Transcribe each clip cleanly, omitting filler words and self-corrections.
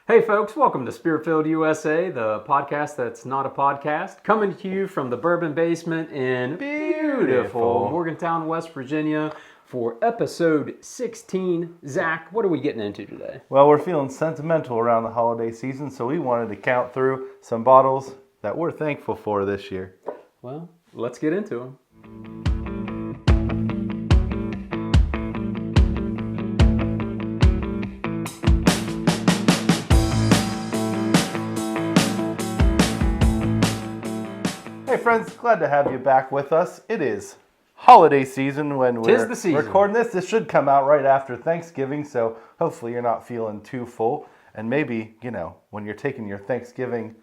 Hey folks, welcome to Spirit-Filled USA, the podcast that's not a podcast, coming to you from the Bourbon Basement in beautiful Morgantown, West Virginia for episode 16. Zach, what are we getting into today? Well, we're feeling sentimental around the holiday season, so we wanted to count through some bottles that we're thankful for this year. Well, let's get into them. Hey friends, glad to have you back with us. It is holiday season when we're recording this. This should come out right after Thanksgiving, so hopefully you're not feeling too full. And maybe, when you're taking your Thanksgiving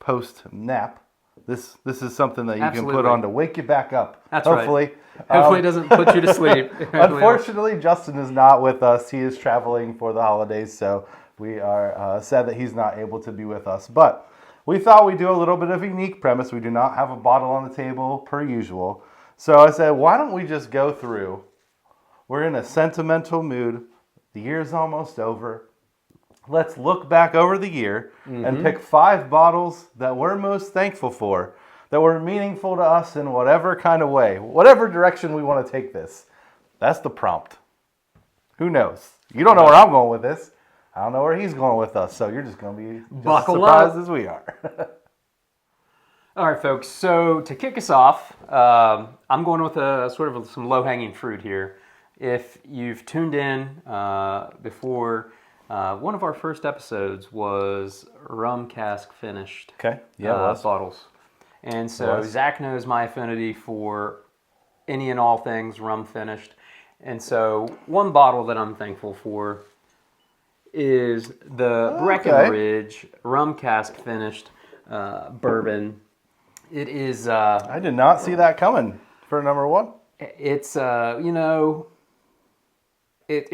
post-nap, this is something that you can put on to wake you back up. That's hopefully. Right. Hopefully it doesn't put you to sleep. Unfortunately, Justin is not with us. He is traveling for the holidays, so we are sad that he's not able to be with us. But we thought we'd do a little bit of a unique premise. We do not have a bottle on the table per usual. So I said, why don't we just go through? We're in a sentimental mood. The year's almost over. Let's look back over the year and pick 5 bottles that we're most thankful for, that were meaningful to us in whatever kind of way, whatever direction we want to take this. That's the prompt. Who knows? You don't know where I'm going with this. I don't know where he's going with us, so you're just going to be just as surprised as we are. All right, folks. So to kick us off, I'm going with some low-hanging fruit here. If you've tuned in before, one of our first episodes was rum cask finished. Okay. Yeah, bottles. And so Zach knows my affinity for any and all things rum finished. And so one bottle that I'm thankful for is the Breckenridge rum cask finished bourbon. It is... I did not see that coming for number 1. It's, it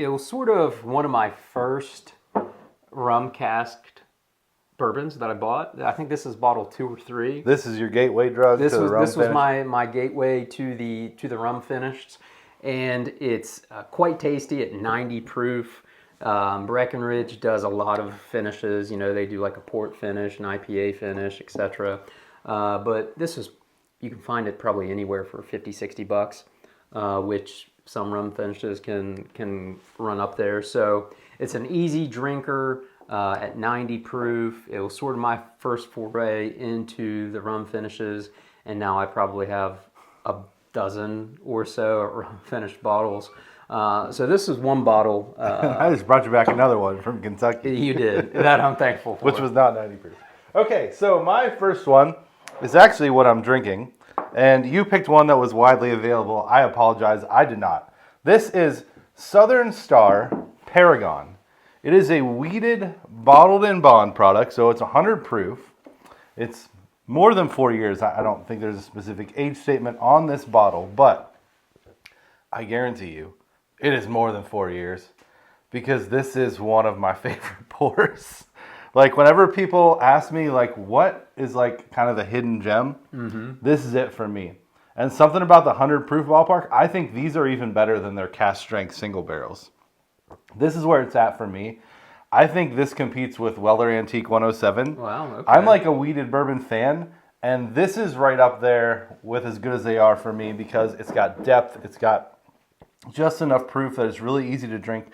was sort of one of my first rum casked bourbons that I bought. I think this is bottle 2 or 3. This is your gateway drug to the rum This was my gateway to the rum finished. And it's quite tasty at 90 proof. Breckenridge does a lot of finishes. They do like a port finish, an IPA finish, etc. But you can find it probably anywhere for $50-$60, which some rum finishes can run up there. So it's an easy drinker at 90 proof. It was sort of my first foray into the rum finishes, and now I probably have a dozen or so rum finished bottles. So this is one bottle. I just brought you back another one from Kentucky. You did. That I'm thankful for. Which was not 90 proof. Okay, so my first one is actually what I'm drinking. And you picked one that was widely available. I apologize. I did not. This is Southern Star Paragon. It is a wheated, bottled in bond product, so it's 100 proof. It's more than 4 years. I don't think there's a specific age statement on this bottle, but I guarantee you, it is more than 4 years, because this is one of my favorite pours. Like, whenever people ask me, what is, kind of the hidden gem, this is it for me. And something about the 100 proof ballpark, I think these are even better than their cast strength single barrels. This is where it's at for me. I think this competes with Weller Antique 107. Wow, okay. I'm like a wheated bourbon fan, and this is right up there with as good as they are for me, because it's got depth, it's got just enough proof that it's really easy to drink.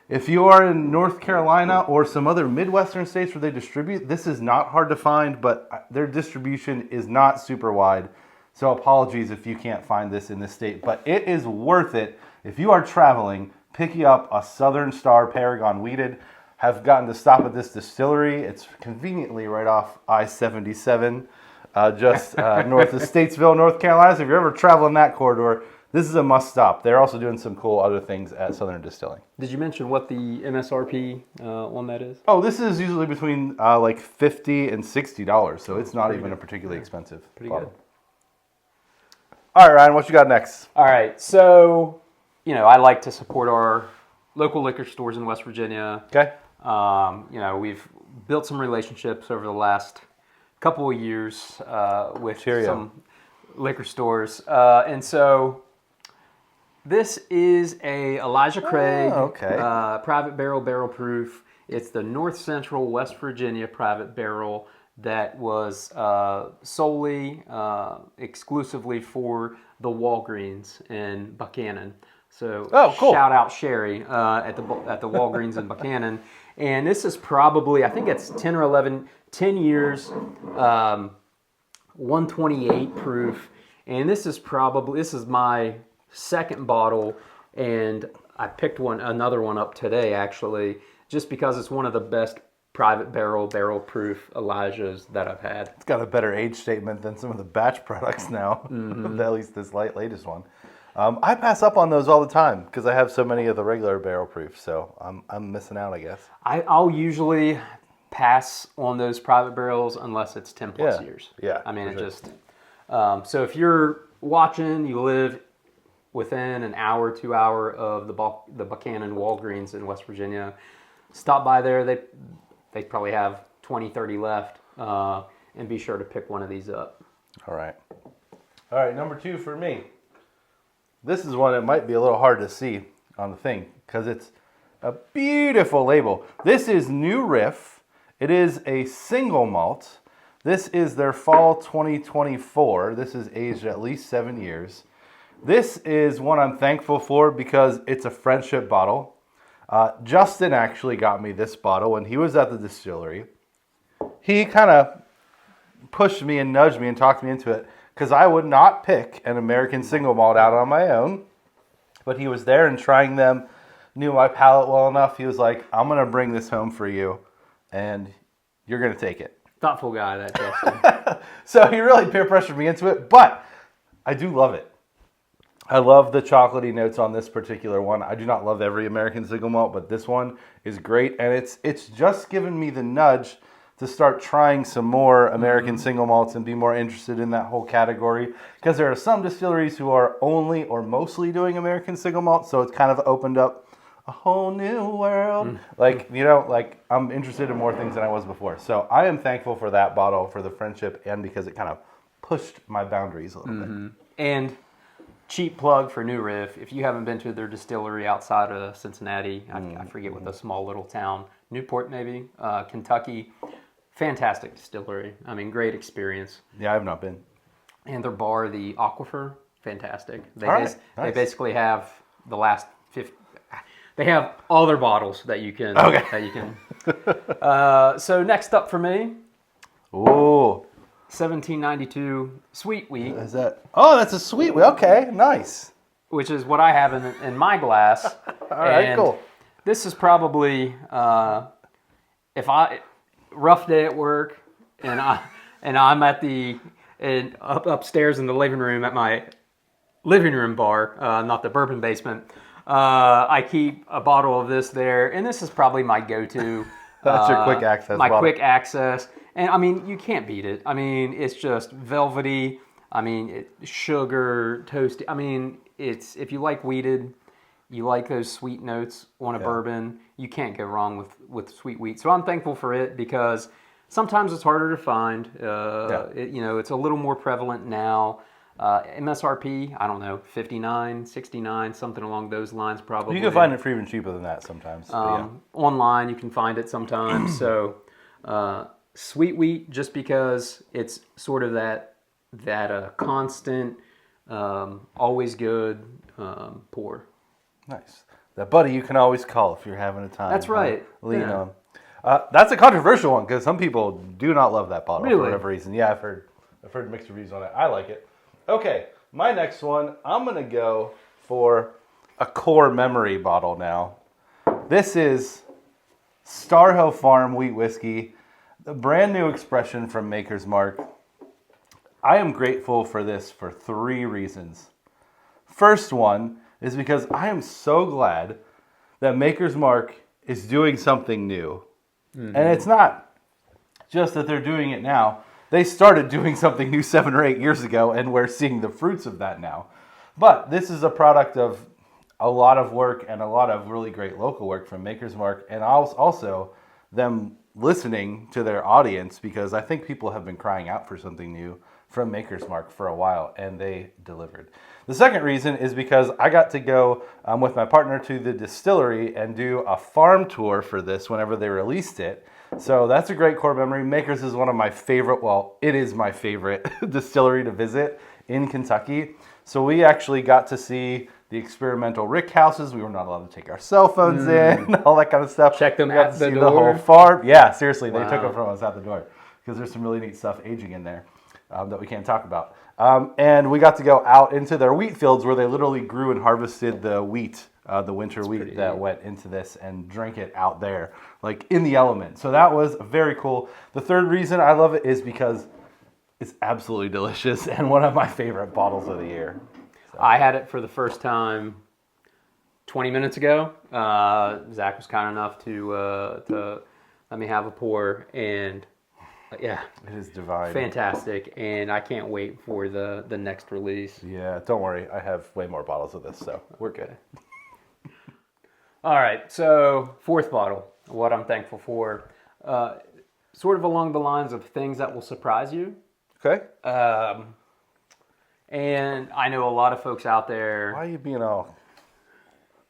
If you are in North Carolina or some other Midwestern states where they distribute, this is not hard to find, but their distribution is not super wide. So apologies if you can't find this in this state, but it is worth it. If you are traveling, picking up a Southern Star Paragon wheated. Have gotten to stop at this distillery. It's conveniently right off I-77, just north of Statesville, North Carolina. So if you're ever traveling that corridor, this is a must stop. They're also doing some cool other things at Southern Distilling. Did you mention what the MSRP on that is? Oh, this is usually between $50 and $60, so it's not even a particularly expensive bottle. Good. All right, Ryan, what you got next? All right, so, I like to support our local liquor stores in West Virginia. Okay. We've built some relationships over the last couple of years with some liquor stores. And so this is a Elijah Craig private barrel proof. It's the North Central West Virginia private barrel that was solely, exclusively for the Walgreens in Buchanan. So cool. shout out Sherry at the Walgreens in Buchanan. And this is probably, I think it's 10 or 11, 10 years, 128 proof. And this is my second bottle, and I picked another one up today actually, just because it's one of the best private barrel proof Elijahs that I've had. It's got a better age statement than some of the batch products now, at least this latest one. I pass up on those all the time because I have so many of the regular barrel proofs, so I'm missing out, I guess. I'll usually pass on those private barrels unless it's 10 plus years. Yeah. I mean, so if you're watching, you live within an hour, 2 hour of the Buchanan Walgreens in West Virginia, stop by there. They probably have 20, 30 left, and be sure to pick one of these up. All right, number 2 for me. This is one that might be a little hard to see on the thing because it's a beautiful label. This is New Riff. It is a single malt. This is their fall 2024. This is aged at least 7 years. This is one I'm thankful for because it's a friendship bottle. Justin actually got me this bottle when he was at the distillery. He kind of pushed me and nudged me and talked me into it because I would not pick an American single malt out on my own. But he was there and trying them, knew my palate well enough. He was like, I'm going to bring this home for you and you're going to take it. Thoughtful guy, that Justin. So he really peer pressured me into it, but I do love it. I love the chocolatey notes on this particular one. I do not love every American single malt, but this one is great. And it's just given me the nudge to start trying some more American single malts and be more interested in that whole category. Because there are some distilleries who are only or mostly doing American single malt, so it's kind of opened up a whole new world. Like I'm interested in more things than I was before. So I am thankful for that bottle, for the friendship, and because it kind of pushed my boundaries a little bit. And cheap plug for New Riff. If you haven't been to their distillery outside of Cincinnati, I forget what the small little town, Newport maybe, Kentucky, fantastic distillery. I mean, great experience. Yeah, I have not been. And their bar, the Aquifer, fantastic. They Nice. They basically have the last 50. They have all their bottles that you can. Okay. That you can. So next up for me, Ooh. 1792 Sweet Wheat, Is that? Oh, that's a sweet one. Okay, nice. which is what I have in my glass. All right, And cool. This is probably rough day at work, and I'm at upstairs in the living room at my living room bar, not the bourbon basement. I keep a bottle of this there, and this is probably my go-to. That's your quick access My bottle. quick access. And I mean, you can't beat it. I mean, it's just velvety. I mean, sugar, toasty. I mean, if you like wheated, you like those sweet notes on a bourbon, you can't go wrong with sweet wheat. So I'm thankful for it because sometimes it's harder to find. It's a little more prevalent now. MSRP, I don't know, $59, $69, something along those lines probably. You can find it for even cheaper than that sometimes. Online, you can find it sometimes. So sweet wheat, just because it's sort of that constant, always good pour. Nice. That buddy you can always call if you're having a time. That's right. Lean on. That's a controversial one because some people do not love that bottle for Really? whatever reason. Yeah, I've heard mixed reviews on it. I like it. Okay, my next one, I'm going to go for a core memory bottle now. This is Star Hill Farm Wheat Whiskey, the brand new expression from Maker's Mark. I am grateful for this for 3 reasons. First one is because I am so glad that Maker's Mark is doing something new. And it's not just that they're doing it now. They started doing something new 7 or 8 years ago, and we're seeing the fruits of that now. But this is a product of a lot of work and a lot of really great local work from Maker's Mark, and also them listening to their audience, because I think people have been crying out for something new from Maker's Mark for a while, and they delivered. The second reason is because I got to go with my partner to the distillery and do a farm tour for this whenever they released it. So that's a great core memory. Maker's is one of my favorite, well, it is my favorite distillery to visit in Kentucky. So we actually got to see the experimental rick houses. We were not allowed to take our cell phones in, all that kind of stuff. Check them we got at to the see door? the whole farm. Yeah, seriously, they Wow. took them from us at the door because there's some really neat stuff aging in there that we can't talk about. And we got to go out into their wheat fields where they literally grew and harvested the wheat, the winter wheat that went into this, and drank it out there, like in the element. So that was very cool. The third reason I love it is because it's absolutely delicious and one of my favorite bottles of the year. I had it for the first time 20 minutes ago. Zach was kind enough to let me have a pour, and yeah, It is divine. fantastic. And I can't wait for the next release. Yeah, don't worry. I have way more bottles of this, so we're good. All right, so fourth bottle, what I'm thankful for, sort of along the lines of things that will surprise you. Okay. And I know a lot of folks out there. Why are you being all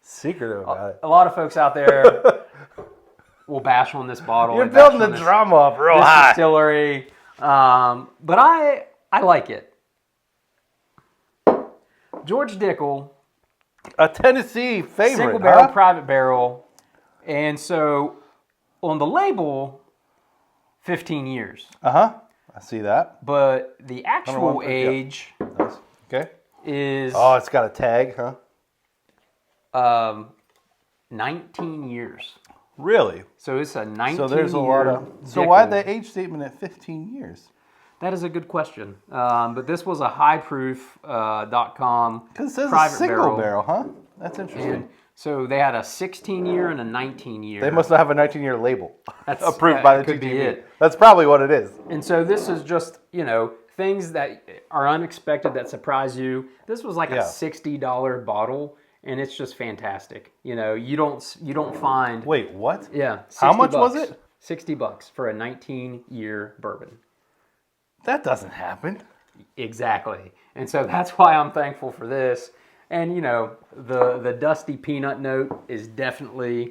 secretive about it? A lot of folks out there will bash on this bottle. You're and bash building on the this- drama up real this high. distillery, but I like it. George Dickel, A Tennessee favorite, single barrel, huh? private barrel, and so on the label, 15 years, Uh-huh. I see that. but the actual one for- yeah. age Nice. Okay. is Oh, it's got a tag, huh? 19 years. Really? So it's a 19 So there's a lot of... So Dickel. why the age statement at 15 years? That is a good question. But this was a highproof.com Because it says a private single barrel, huh? That's interesting. And so they had a 16 year and a 19 year. They must not have a 19-year label That's- approved that by the could be TTB. it. That's probably what it is. And so this is just, things that are unexpected that surprise you. This was like Yeah. a $60 bottle, and it's just fantastic. You don't find. Wait, what? Yeah. How 60 much was bucks. it? $60 for a 19-year bourbon. That doesn't happen. Exactly. And so that's why I'm thankful for this. And, the dusty peanut note is definitely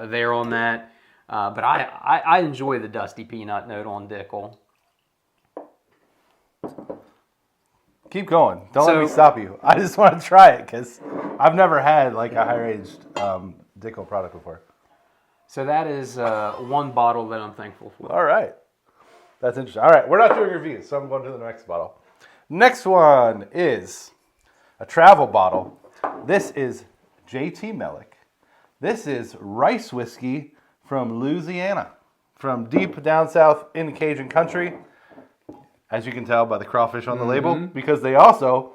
there on that. But I enjoy the dusty peanut note on Dickel. Keep going. Don't let me stop you. I just want to try it because I've never had like a higher-aged Dickel product before. So that is one bottle that I'm thankful for. All right. That's interesting. All right, we're not doing reviews, so I'm going to the next bottle. Next one is a travel bottle. This is JT Mellick. This is rice whiskey from Louisiana, from deep down south in Cajun country, as you can tell by the crawfish on the label, because they also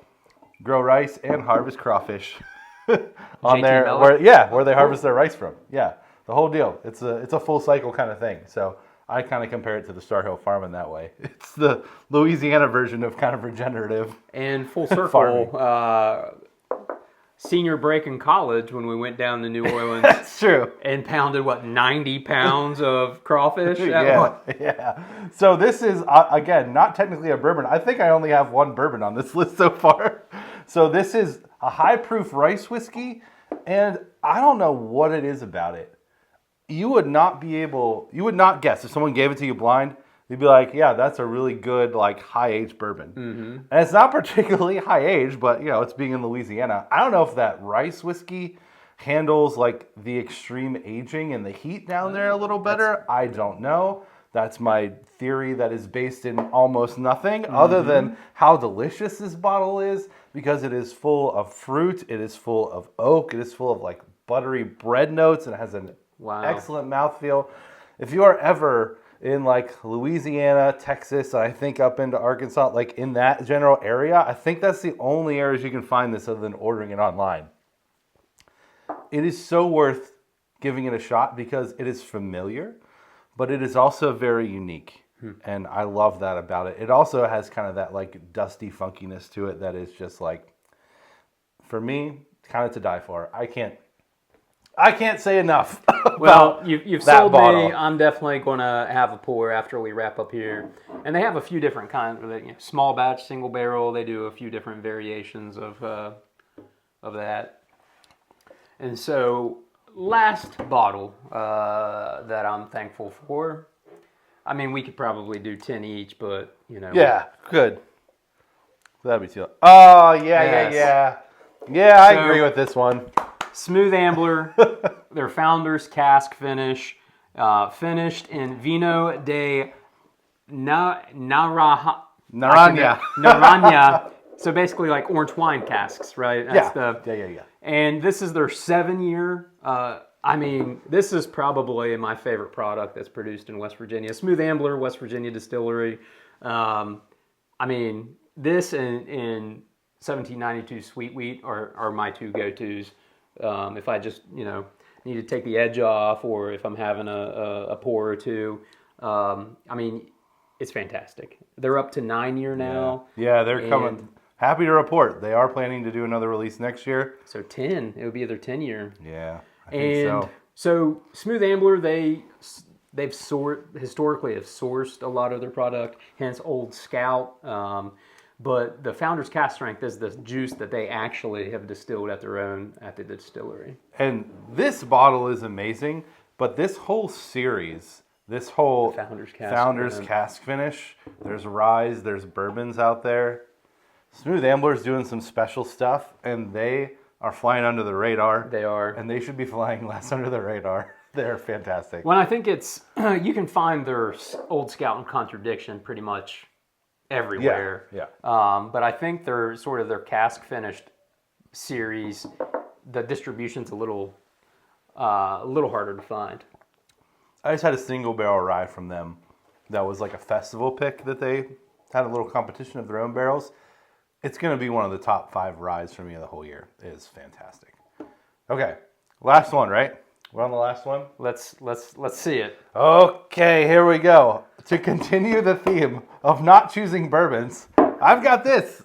grow rice and harvest crawfish on JT there, Mellick? where they harvest their rice from. Yeah, the whole deal. It's a full cycle kind of thing. So I kind of compare it to the Star Hill Farm in that way. It's the Louisiana version of kind of regenerative. And full circle, senior break in college when we went down to New Orleans That's true. and pounded, 90 pounds of crawfish? Yeah. So this is, again, not technically a bourbon. I think I only have one bourbon on this list so far. So this is a high-proof rice whiskey, and I don't know what it is about it. You would not guess. If someone gave it to you blind, you'd be like, yeah, that's a really good, high-aged bourbon. Mm-hmm. And it's not particularly high-aged, but, it's being in Louisiana. I don't know if that rice whiskey handles, the extreme aging and the heat down there a little better. I don't know. That's my theory that is based in almost nothing other than how delicious this bottle is, because it is full of fruit, it is full of oak, it is full of, buttery bread notes, and it has an excellent mouthfeel. If you are ever in Louisiana, Texas, I think up into Arkansas, in that general area, I think that's the only areas you can find this other than ordering it online. It is so worth giving it a shot because it is familiar, but it is also very unique. And I love that about it. It also has kind of that dusty funkiness to it that is just for me, kind of to die for. I can't say enough. Well, about you've that sold bottle. me. I'm definitely going to have a pour after we wrap up here. And they have a few different kinds. Small batch, single barrel. They do a few different variations of that. And so, last bottle that I'm thankful for. I mean, we could probably do 10 each, but Yeah, good. That'd be too. Oh yeah. Yeah, I agree with this one. Smooth Ambler, their founder's cask finish, finished in Vino de Naranja. So basically like orange wine casks, right? That's Yeah. And this is their 7-year. I mean, this is probably my favorite product that's produced in West Virginia. Smooth Ambler, West Virginia distillery. I mean, this and 1792 Sweet Wheat are my two go-tos. If I just, need to take the edge off, or if I'm having a pour or two. I mean, it's fantastic. They're up to 9-year now. Yeah, they're coming. Happy to report they are planning to do another release next year. So 10. It would be their 10-year. Yeah, I think so. So Smooth Ambler, they've historically have sourced a lot of their product, hence Old Scout. But the Founder's Cask Strength is the juice that they actually have distilled at the distillery. And this bottle is amazing, but this whole series, this whole Founder's Cask Finish, there's ryes, there's bourbons out there. Smooth Ambler's doing some special stuff, and they are flying under the radar. They are. And they should be flying less under the radar. They're fantastic. Well, I think it's, you can find their Old Scout and Contradiction pretty much everywhere. Yeah. But I think they're sort of their cask finished series, the distribution's a little harder to find. I just had a single barrel rye from them that was like a festival pick that they had a little competition of their own barrels. It's going to be one of the top 5 ryes for me of the whole year. It is fantastic. Okay, last one, right? We're on the last one? Let's see it. Okay, here we go. To continue the theme of not choosing bourbons, I've got this.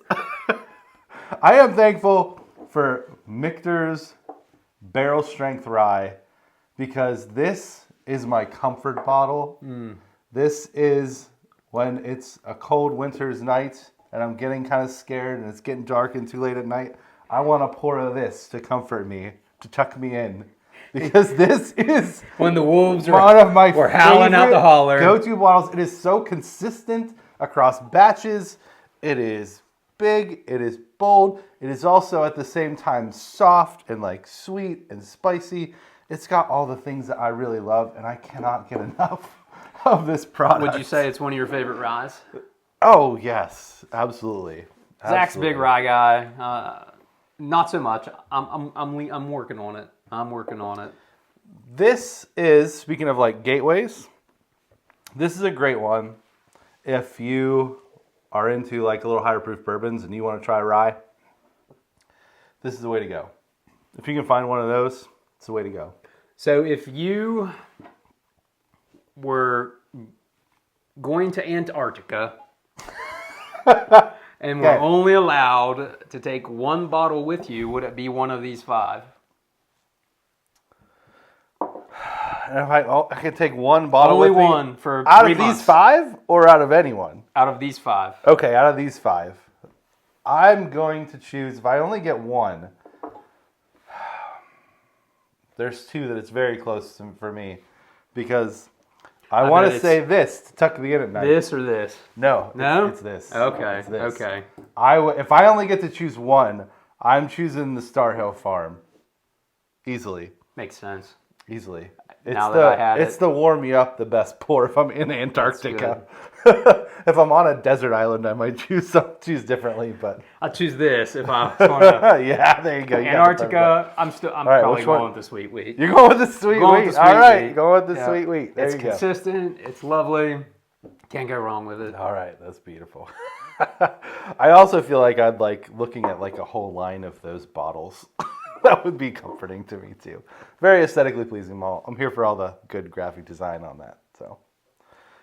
I am thankful for Michter's Barrel Strength Rye because this is my comfort bottle. This is when it's a cold winter's night and I'm getting kind of scared and it's getting dark and too late at night. I want to pour this to comfort me, to tuck me in. Because this is when the wolves one of my we're howling out the holler. Go-to bottles. It is so consistent across batches. It is big. It is bold. It is also at the same time soft and like sweet and spicy. It's got all the things that I really love, and I cannot get enough of this product. Would you say it's one of your favorite ryes? Oh yes, absolutely. Zach's a big rye guy. Not so much. I'm working on it. This is, speaking of like gateways, this is a great one if you are into like a little higher proof bourbons and you want to try rye. This is the way to go. If you can find one of those, it's the way to go. So if you were going to Antarctica and were only allowed to take one bottle with you, would it be one of these 5? And if I could take one bottle only with me, one for out 3 of months. these 5 or out of anyone? Out of these 5. Okay, out of these 5. I'm going to choose, if I only get one, there's 2 that it's very close for me because I want to say this to tuck me in at night. This or this? No. No? It's this. Okay. It's this. Okay. If I only get to choose one, I'm choosing the Star Hill Farm. Easily. Makes sense. Easily. It's the warm me up the best pour if I'm in Antarctica. If I'm on a desert island, I might choose differently, but I'll choose this if I was on a yeah, there you go. Antarctica. I'm probably going with the Sweet Wheat. You're going with the Sweet Wheat. All right, going with the Sweet Wheat. There it's you go. consistent. It's lovely. Can't go wrong with it. All right, that's beautiful. I also feel like I'd like looking at like a whole line of those bottles. That would be comforting to me too. Very aesthetically pleasing malt. I'm here for all the good graphic design on that. So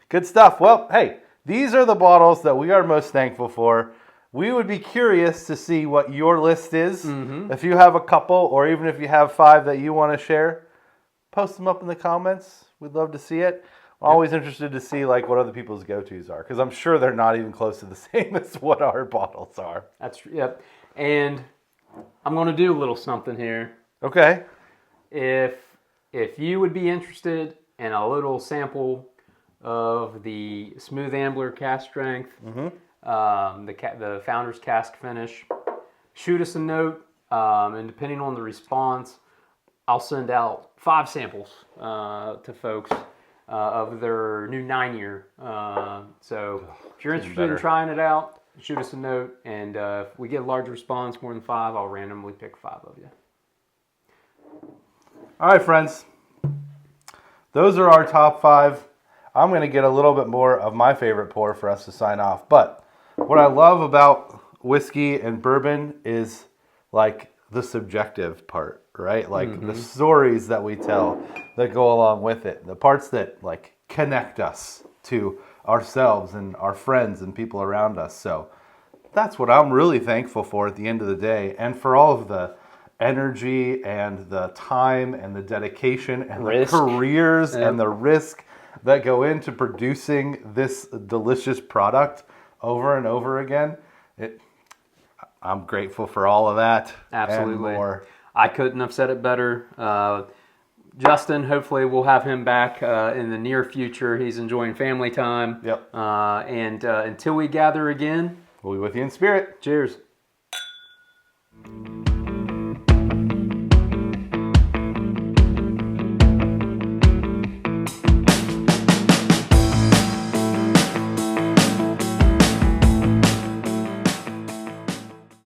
good stuff. Well, hey, these are the bottles that we are most thankful for. We would be curious to see what your list is. If you have a couple, or even if you have 5 that you want to share, post them up in the comments. We'd love to see it. I'm always interested to see like what other people's go-tos are, because I'm sure they're not even close to the same as what our bottles are. Yep. And I'm going to do a little something here. Okay. If you would be interested in a little sample of the Smooth Ambler cask strength, the Founder's cask finish, shoot us a note, and depending on the response, I'll send out 5 samples to folks of their new 9-year. So if you're interested in trying it out, shoot us a note, and if we get a large response, more than 5, I'll randomly pick 5 of you. All right, friends. Those are our top 5. I'm going to get a little bit more of my favorite pour for us to sign off. But what I love about whiskey and bourbon is like the subjective part, right? Like the stories that we tell that go along with it, the parts that like connect us to ourselves and our friends and people around us. So that's what I'm really thankful for at the end of the day, and for all of the energy and the time and the dedication and the careers and the risk that go into producing this delicious product over and over again. I'm grateful for all of that. Absolutely. And more. I couldn't have said it better. Justin, hopefully we'll have him back in the near future. He's enjoying family time. Yep. And until we gather again, we'll be with you in spirit. Cheers.